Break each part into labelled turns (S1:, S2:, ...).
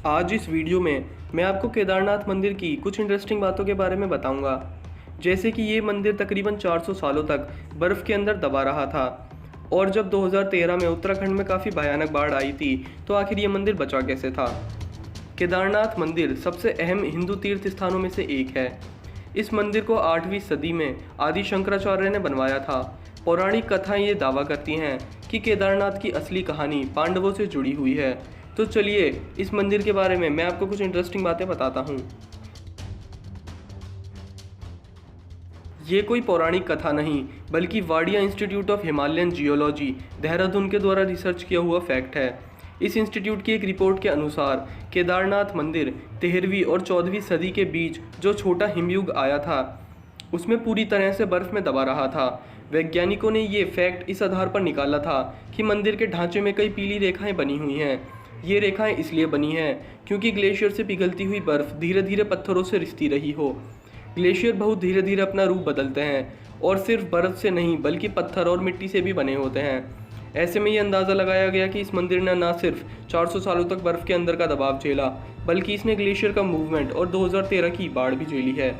S1: आज इस वीडियो में मैं आपको केदारनाथ मंदिर की कुछ इंटरेस्टिंग बातों के बारे में बताऊंगा। जैसे कि ये मंदिर तकरीबन 400 सालों तक बर्फ़ के अंदर दबा रहा था और जब 2013 में उत्तराखंड में काफ़ी भयानक बाढ़ आई थी तो आखिर ये मंदिर बचा कैसे था। केदारनाथ मंदिर सबसे अहम हिंदू तीर्थ स्थानों में से एक है। इस मंदिर को 8वीं सदी में आदि शंकराचार्य ने बनवाया था। पौराणिक कथाएं ये दावा करती हैं कि केदारनाथ की असली कहानी पांडवों से जुड़ी हुई है। तो चलिए इस मंदिर के बारे में मैं आपको कुछ इंटरेस्टिंग बातें बताता हूँ। ये कोई पौराणिक कथा नहीं बल्कि Wadia institute of Himalayan geology Dehradun के द्वारा रिसर्च किया हुआ फैक्ट है। इस इंस्टीट्यूट की एक रिपोर्ट के अनुसार केदारनाथ मंदिर 13वीं और 14वीं सदी के बीच जो छोटा हिमयुग आया था उसमें पूरी तरह से बर्फ़ में दबा रहा था। वैज्ञानिकों ने ये फैक्ट इस आधार पर निकाला था कि मंदिर के ढांचे में कई पीली रेखाएं बनी हुई हैं। ये रेखाएं इसलिए बनी हैं क्योंकि ग्लेशियर से पिघलती हुई बर्फ़ धीरे धीरे पत्थरों से रिसती रही हो। ग्लेशियर बहुत धीरे धीरे अपना रूप बदलते हैं और सिर्फ बर्फ़ से नहीं बल्कि पत्थर और मिट्टी से भी बने होते हैं। ऐसे में ये अंदाज़ा लगाया गया कि इस मंदिर ने न सिर्फ 400 सालों तक बर्फ़ के अंदर का दबाव झेला बल्कि इसने ग्लेशियर का मूवमेंट और 2013 की बाढ़ भी झेली है।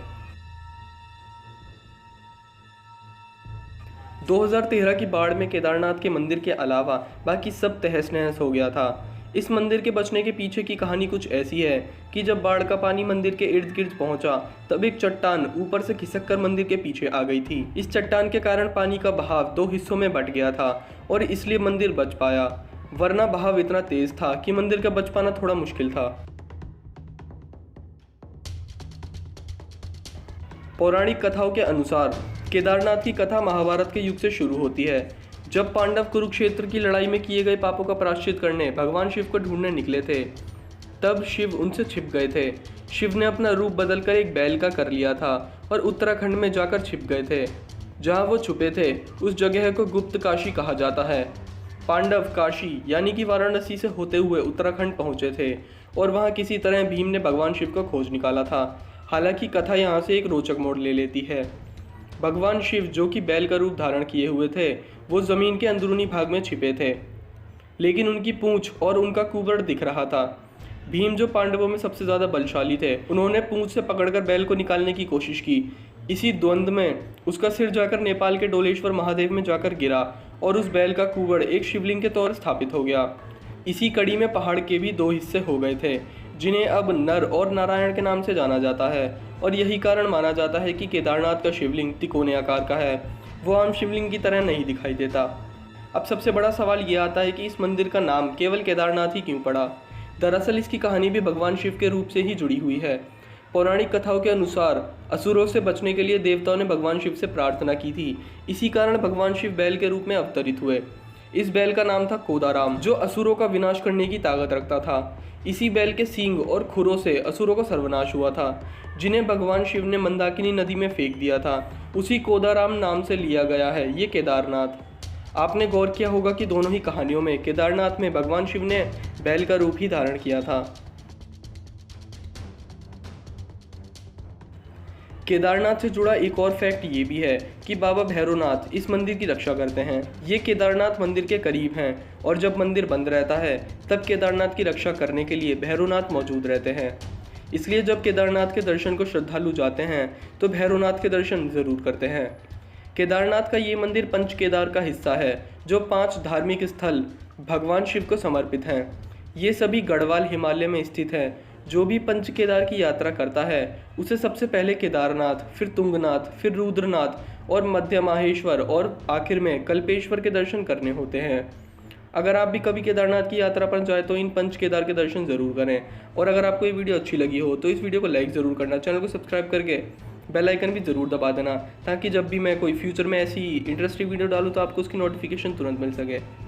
S1: 2013 की बाढ़ में केदारनाथ के मंदिर के अलावा बाकी सब तहस नहस हो गया था। इस मंदिर के बचने के पीछे की कहानी कुछ ऐसी है कि जब बाढ़ का पानी मंदिर के इर्द गिर्द पहुंचा तब एक चट्टान ऊपर से खिसककर मंदिर के पीछे आ गई थी। इस चट्टान के कारण पानी का बहाव 2 हिस्सों में बंट गया था और इसलिए मंदिर बच पाया, वरना बहाव इतना तेज था कि मंदिर का बच पाना थोड़ा मुश्किल था। पौराणिक कथाओं के अनुसार केदारनाथ की कथा महाभारत के युग से शुरू होती है, जब पांडव कुरुक्षेत्र की लड़ाई में किए गए पापों का प्रायश्चित करने भगवान शिव को ढूंढने निकले थे। तब शिव उनसे छिप गए थे। शिव ने अपना रूप बदलकर एक बैल का कर लिया था और उत्तराखंड में जाकर छिप गए थे। जहां वो छुपे थे उस जगह को गुप्त काशी कहा जाता है। पांडव काशी यानी कि वाराणसी से होते हुए उत्तराखंड पहुंचे थे और वहां किसी तरह भीम ने भगवान शिव को खोज निकाला था। हालांकि कथा यहाँ से एक रोचक मोड़ ले लेती है। भगवान शिव जो कि बैल का रूप धारण किए हुए थे वो ज़मीन के अंदरूनी भाग में छिपे थे, लेकिन उनकी पूंछ और उनका कुबड़ दिख रहा था। भीम जो पांडवों में सबसे ज़्यादा बलशाली थे, उन्होंने पूंछ से पकड़कर बैल को निकालने की कोशिश की। इसी द्वंद्व में उसका सिर जाकर नेपाल के डोलेश्वर महादेव में जाकर गिरा और उस बैल का कुबड़ एक शिवलिंग के तौर स्थापित हो गया। इसी कड़ी में पहाड़ के भी 2 हिस्से हो गए थे जिन्हें अब नर और नारायण के नाम से जाना जाता है और यही कारण माना जाता है कि केदारनाथ का शिवलिंग तिकोने आकार का है, वो आम शिवलिंग की तरह नहीं दिखाई देता। अब सबसे बड़ा सवाल ये आता है कि इस मंदिर का नाम केवल केदारनाथ ही क्यों पड़ा। दरअसल इसकी कहानी भी भगवान शिव के रूप से ही जुड़ी हुई है। पौराणिक कथाओं के अनुसार असुरों से बचने के लिए देवताओं ने भगवान शिव से प्रार्थना की थी। इसी कारण भगवान शिव बैल के रूप में अवतरित हुए। इस बैल का नाम था कोदाराम, जो असुरों का विनाश करने की ताकत रखता था। इसी बैल के सींग और खुरों से असुरों का सर्वनाश हुआ था, जिन्हें भगवान शिव ने मंदाकिनी नदी में फेंक दिया था। उसी कोदाराम नाम से लिया गया है ये केदारनाथ। आपने गौर किया होगा कि दोनों ही कहानियों में केदारनाथ में भगवान शिव ने बैल का रूप ही धारण किया था। केदारनाथ से जुड़ा एक और फैक्ट ये भी है कि बाबा भैरवनाथ इस मंदिर की रक्षा करते हैं। ये केदारनाथ मंदिर के करीब हैं और जब मंदिर बंद रहता है तब केदारनाथ की रक्षा करने के लिए भैरवनाथ मौजूद रहते हैं। इसलिए जब केदारनाथ के दर्शन को श्रद्धालु जाते हैं तो भैरवनाथ के दर्शन ज़रूर करते हैं। केदारनाथ का ये मंदिर पंच केदार का हिस्सा है, जो 5 धार्मिक स्थल भगवान शिव को समर्पित हैं। ये सभी गढ़वाल हिमालय में स्थित है। जो भी पंच केदार की यात्रा करता है उसे सबसे पहले केदारनाथ, फिर तुंगनाथ, फिर रुद्रनाथ और मध्य माहेश्वर और आखिर में कल्पेश्वर के दर्शन करने होते हैं। अगर आप भी कभी केदारनाथ की यात्रा पर जाए तो इन पंच केदार के दर्शन ज़रूर करें। और अगर आपको ये वीडियो अच्छी लगी हो तो इस वीडियो को लाइक ज़रूर करना, चैनल को सब्सक्राइब करके बेल आइकन भी ज़रूर दबा देना, ताकि जब भी मैं कोई फ्यूचर में ऐसी इंटरेस्टिंग वीडियो डालूँ तो आपको उसकी नोटिफिकेशन तुरंत मिल सके।